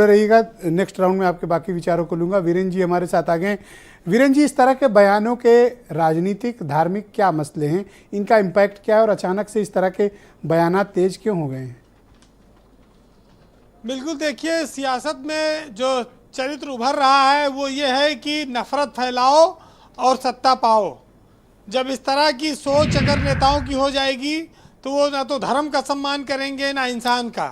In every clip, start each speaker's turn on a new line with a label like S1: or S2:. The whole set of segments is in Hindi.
S1: रहिएगा, नेक्स्ट राउंड में आपके बाकी विचारों को लूंगा। वीरेंद्र जी हमारे साथ आ गए। वीरेंद्र जी, इस तरह के बयानों के राजनीतिक धार्मिक क्या मसले हैं, इनका इम्पैक्ट क्या है और अचानक से इस तरह के बयानात तेज क्यों हो गए हैं?
S2: बिल्कुल, देखिए सियासत में जो चरित्र उभर रहा है वो ये है कि नफरत फैलाओ और सत्ता पाओ। जब इस तरह की सोच अगर नेताओं की हो जाएगी तो वो ना तो धर्म का सम्मान करेंगे ना इंसान का।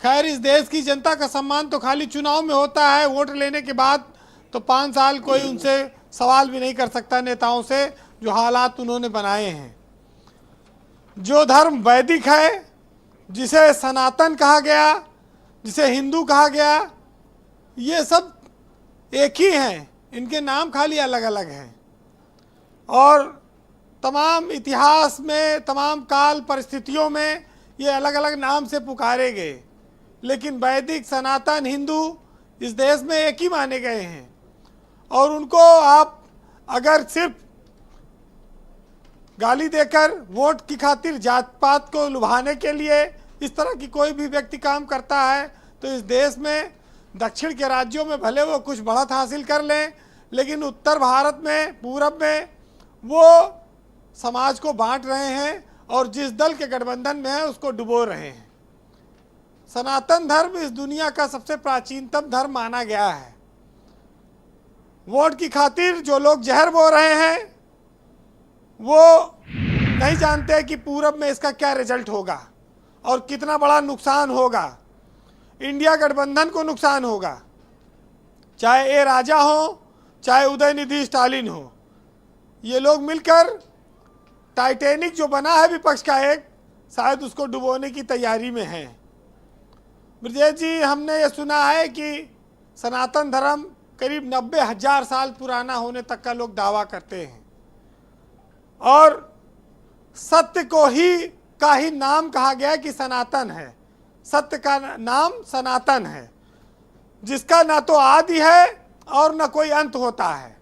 S2: खैर, इस देश की जनता का सम्मान तो खाली चुनाव में होता है, वोट लेने के बाद तो 5 साल कोई उनसे सवाल भी नहीं कर सकता नेताओं से, जो हालात उन्होंने बनाए हैं। जो धर्म वैदिक है, जिसे सनातन कहा गया, जिसे हिंदू कहा गया, ये सब एक ही हैं, इनके नाम खाली अलग अलग हैं। और तमाम इतिहास में, तमाम काल परिस्थितियों में ये अलग अलग नाम से पुकारे गए, लेकिन वैदिक, सनातन, हिंदू इस देश में एक ही माने गए हैं। और उनको आप अगर सिर्फ गाली देकर वोट की खातिर जात पात को लुभाने के लिए इस तरह की कोई भी व्यक्ति काम करता है तो इस देश में दक्षिण के राज्यों में भले वो कुछ बढ़त हासिल कर लें, लेकिन उत्तर भारत में, पूरब में वो समाज को बांट रहे हैं और जिस दल के गठबंधन में है उसको डुबो रहे हैं। सनातन धर्म इस दुनिया का सबसे प्राचीनतम धर्म माना गया है। वोट की खातिर जो लोग जहर बो रहे हैं वो नहीं जानते कि पूरब में इसका क्या रिजल्ट होगा और कितना बड़ा नुकसान होगा। इंडिया गठबंधन को नुकसान होगा, चाहे ए राजा हो, चाहे उदयनिधि स्टालिन हो। ये लोग मिलकर टाइटैनिक जो बना है विपक्ष का एक, शायद उसको डुबोने की तैयारी में है। ब्रजेश जी, हमने ये सुना है कि सनातन धर्म करीब 90,000 साल पुराना होने तक का लोग दावा करते हैं और सत्य को ही का ही नाम कहा गया कि सनातन है। सत्य का नाम सनातन है, जिसका ना तो आदि है और ना कोई अंत होता है।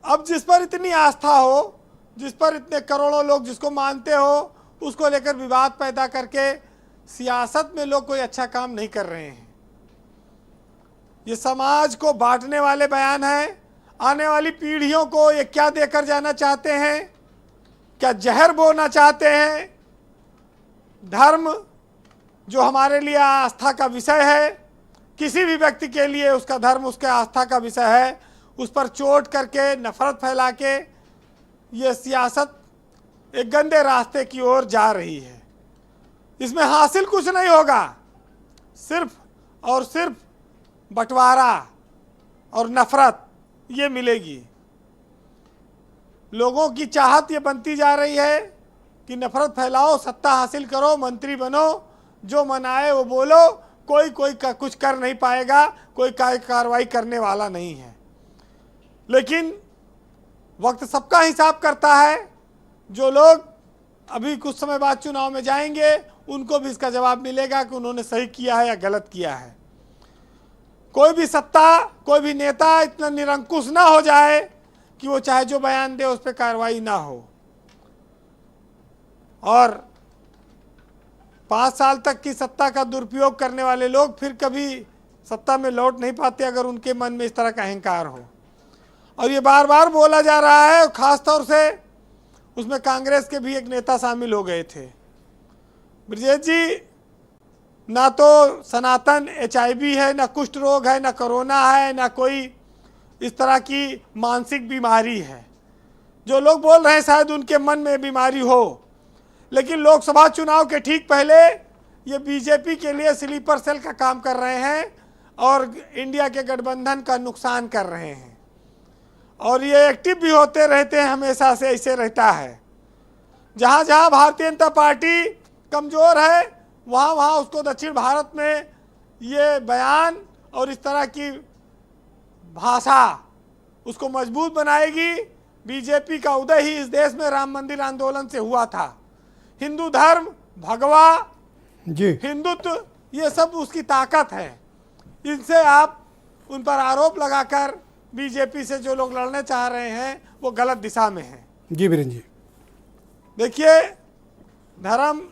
S2: अब जिस पर इतनी आस्था हो, जिस पर इतने करोड़ों लोग जिसको मानते हो, उसको लेकर विवाद पैदा करके सियासत में लोग कोई अच्छा काम नहीं कर रहे हैं। ये समाज को बांटने वाले बयान हैं। आने वाली पीढ़ियों को ये क्या देकर जाना चाहते हैं? क्या जहर बोना चाहते हैं? धर्म जो हमारे लिए आस्था का विषय है, किसी भी व्यक्ति के लिए उसका धर्म उसके आस्था का विषय है, उस पर चोट करके, नफरत फैला के ये सियासत एक गंदे रास्ते की ओर जा रही है। इसमें हासिल कुछ नहीं होगा, सिर्फ और सिर्फ बंटवारा और नफरत ये मिलेगी। लोगों की चाहत ये बनती जा रही है कि नफरत फैलाओ, सत्ता हासिल करो, मंत्री बनो, जो मनाए वो बोलो, कोई कुछ कर नहीं पाएगा, कोई कार्रवाई करने वाला नहीं है। लेकिन वक्त सबका हिसाब करता है। जो लोग अभी कुछ समय बाद चुनाव में जाएंगे उनको भी इसका जवाब मिलेगा कि उन्होंने सही किया है या गलत किया है। कोई भी सत्ता, कोई भी नेता इतना निरंकुश ना हो जाए कि वो चाहे जो बयान दे उस पर कार्रवाई ना हो। और 5 साल तक की सत्ता का दुरुपयोग करने वाले लोग फिर कभी सत्ता में लौट नहीं पाते अगर उनके मन में इस तरह का अहंकार हो। और ये बार बार बोला जा रहा है, खास तौर से उसमें कांग्रेस के भी एक नेता शामिल हो गए थे। ब्रजेश जी, ना तो सनातन HIV है, ना कुष्ठ रोग है, ना कोरोना है, ना कोई इस तरह की मानसिक बीमारी है। जो लोग बोल रहे हैं शायद उनके मन में बीमारी हो, लेकिन लोकसभा चुनाव के ठीक पहले ये बीजेपी के लिए स्लीपर सेल का काम कर रहे हैं और इंडिया के गठबंधन का नुकसान कर रहे हैं। और ये एक्टिव भी होते रहते हैं, हमेशा से ऐसे रहता है। जहाँ जहाँ भारतीय जनता पार्टी कमज़ोर है वहाँ वहाँ उसको दक्षिण भारत में ये बयान और इस तरह की भाषा उसको मजबूत बनाएगी। बीजेपी का उदय ही इस देश में राम मंदिर आंदोलन से हुआ था। हिंदू धर्म, भगवा
S1: जी,
S2: हिंदुत्व, ये सब उसकी ताकत है। इनसे आप उन पर आरोप लगाकर बीजेपी से जो लोग लड़ने चाह रहे हैं वो गलत दिशा में हैं।
S1: जी वीरेंद्र जी,
S2: देखिए, धर्म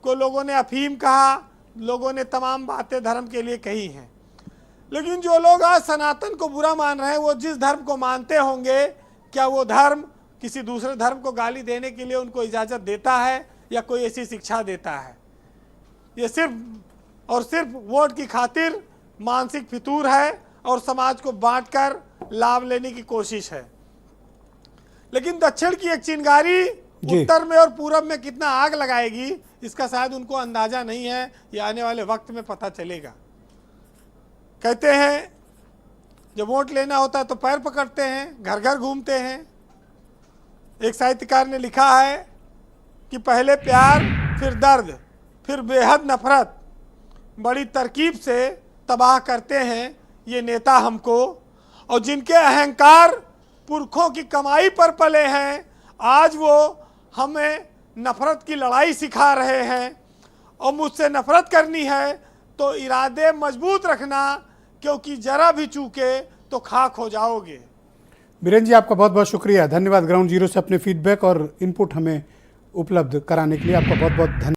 S2: को लोगों ने अफीम कहा, लोगों ने तमाम बातें धर्म के लिए कही हैं, लेकिन जो लोग आज सनातन को बुरा मान रहे हैं, वो जिस धर्म को मानते होंगे, क्या वो धर्म किसी दूसरे धर्म को गाली देने के लिए उनको इजाज़त देता है या कोई ऐसी शिक्षा देता है? ये सिर्फ और सिर्फ वोट की खातिर मानसिक फितूर है और समाज को बांटकर लाभ लेने की कोशिश है। लेकिन दक्षिण की एक चिंगारी उत्तर में और पूरब में कितना आग लगाएगी, इसका शायद उनको अंदाजा नहीं है। ये आने वाले वक्त में पता चलेगा। कहते हैं जब वोट लेना होता है तो पैर पकड़ते हैं, घर घर घूमते हैं। एक साहित्यकार ने लिखा है कि पहले प्यार, फिर दर्द, फिर बेहद नफरत, बड़ी तरकीब से तबाह करते हैं ये नेता हमको। और जिनके अहंकार पुरखों की कमाई पर पले हैं, आज वो हमें नफरत की लड़ाई सिखा रहे हैं। और मुझसे नफरत करनी है तो इरादे मजबूत रखना, क्योंकि जरा भी चूके तो खाक हो जाओगे।
S1: बीरेन जी, आपका बहुत बहुत शुक्रिया, धन्यवाद। ग्राउंड जीरो से अपने फीडबैक और इनपुट हमें उपलब्ध कराने के लिए आपका बहुत बहुत धन्यवाद।